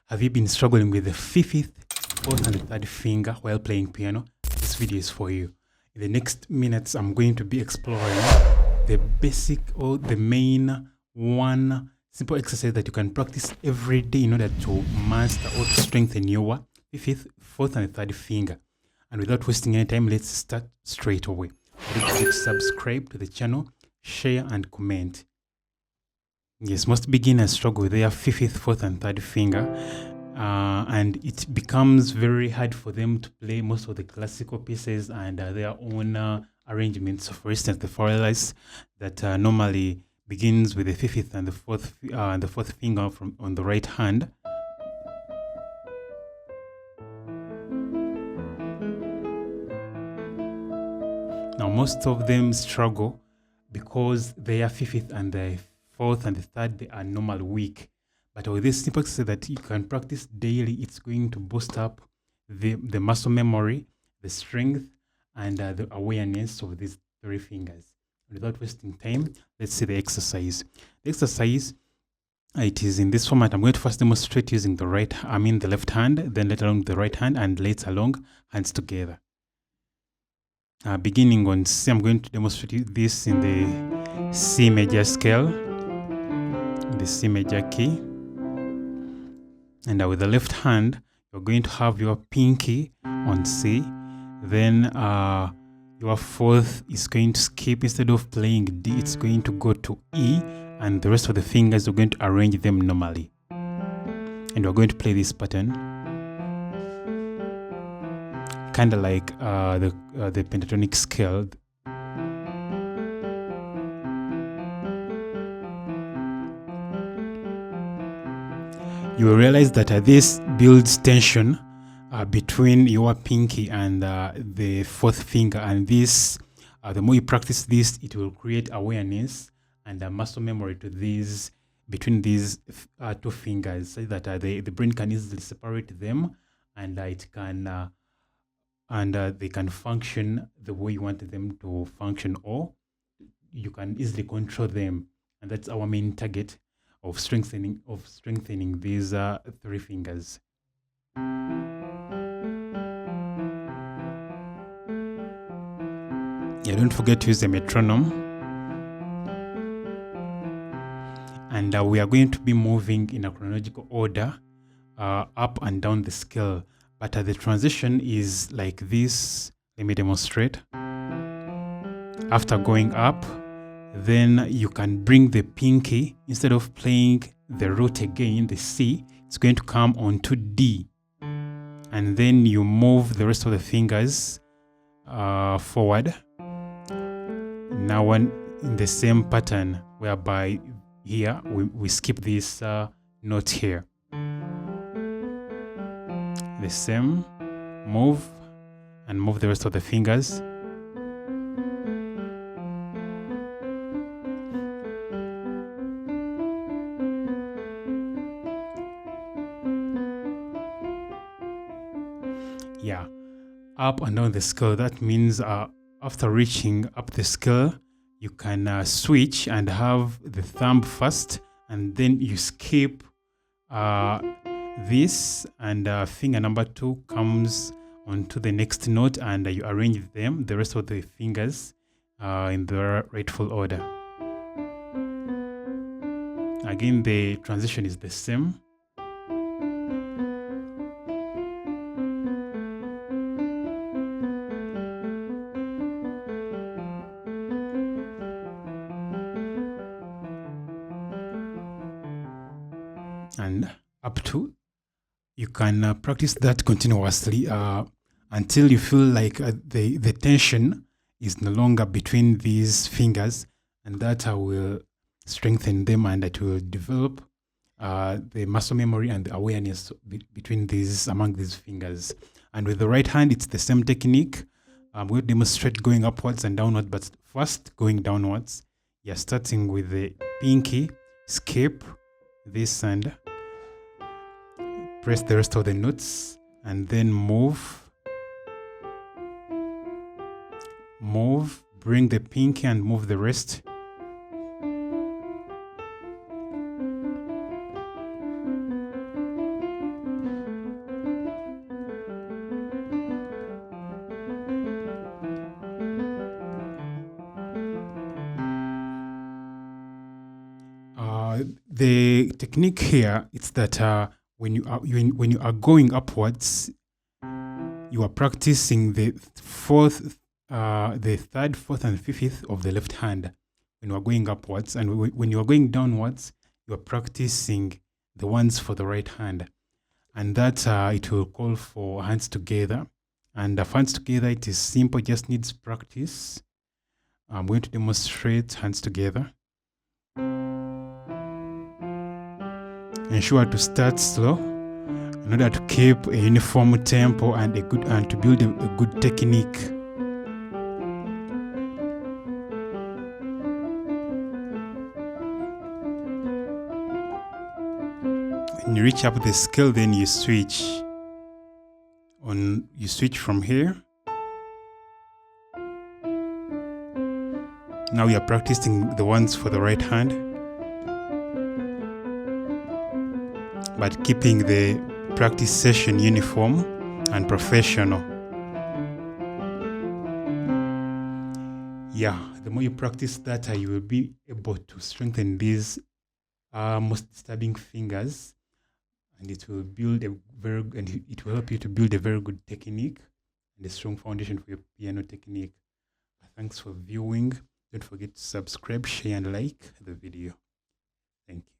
Have you been struggling with the fifth, fourth, and the third finger while playing piano? This video is for you. In the next minutes, I'm going to be exploring the basic or the main one simple exercise that you can practice every day in order to master or to strengthen your fifth, fourth, and third finger. And without wasting any time, let's start straight away. Don't forget to subscribe to the channel, share, and comment. Yes, most beginners struggle with their fifth, fourth, and third finger, and it becomes very hard for them to play most of the classical pieces and their own arrangements. So, for instance, the Forelice that normally begins with the fifth and the fourth finger on the right hand. Now, most of them struggle because their fifth and the fourth and the third, they are normal weak. But with this simple exercise that you can practice daily, it's going to boost up the muscle memory, the strength, and the awareness of these three fingers. Without wasting time, let's see the exercise. The exercise, it is in this format. I'm going to first demonstrate using the left hand, then later along the right hand, and later along hands together. Beginning on C, I'm going to demonstrate this in the C major scale, the C major key. And with the left hand, you're going to have your pinky on C. Then your fourth is going to skip. Instead of playing D, it's going to go to E. And the rest of the fingers, you're going to arrange them normally. And we're going to play this pattern, kind of like the pentatonic scale. You will realize that this builds tension between your pinky and the fourth finger, and this, the more you practice this, it will create awareness and muscle memory to these between these two fingers, so that the brain can easily separate them, and it can they can function the way you want them to function, or you can easily control them. And that's our main target of strengthening these three fingers. Yeah, don't forget to use the metronome. And we are going to be moving in a chronological order up and down the scale. But the transition is like this. Let me demonstrate. After going up, then you can bring the pinky, instead of playing the root again, the C, it's going to come onto D. And then you move the rest of the fingers forward. Now in the same pattern, whereby here we skip this note here. The same, move, and move the rest of the fingers. Yeah, up and down the scale. That means after reaching up the scale, you can switch and have the thumb first, and then you skip this, and finger number 2 comes onto the next note, and you arrange them, the rest of the fingers, in the rightful order. Again, the transition is the same. And up to, you can practice that continuously until you feel like the tension is no longer between these fingers, and that will strengthen them, and it will develop the muscle memory and the awareness among these fingers. And with the right hand, it's the same technique. We'll demonstrate going upwards and downwards, but first going downwards. You're starting with the pinky, skip this, and press the rest of the notes, and then move, bring the pinky and move the rest. the technique here is that when you are going upwards, you are practicing the third, fourth, and fifth of the left hand when you are going upwards, and when you are going downwards, you are practicing the ones for the right hand, and that it will call for hands together. And hands together, it is simple, just needs practice. I'm going to demonstrate hands together. Ensure to start slow in order to keep a uniform tempo and to build a good technique. When you reach up the scale, then you switch from here. Now we are practicing the ones for the right hand, but keeping the practice session uniform and professional. Yeah, the more you practice that, you will be able to strengthen these most disturbing fingers, and it will help you to build a very good technique and a strong foundation for your piano technique. Thanks for viewing. Don't forget to subscribe, share, and like the video. Thank you.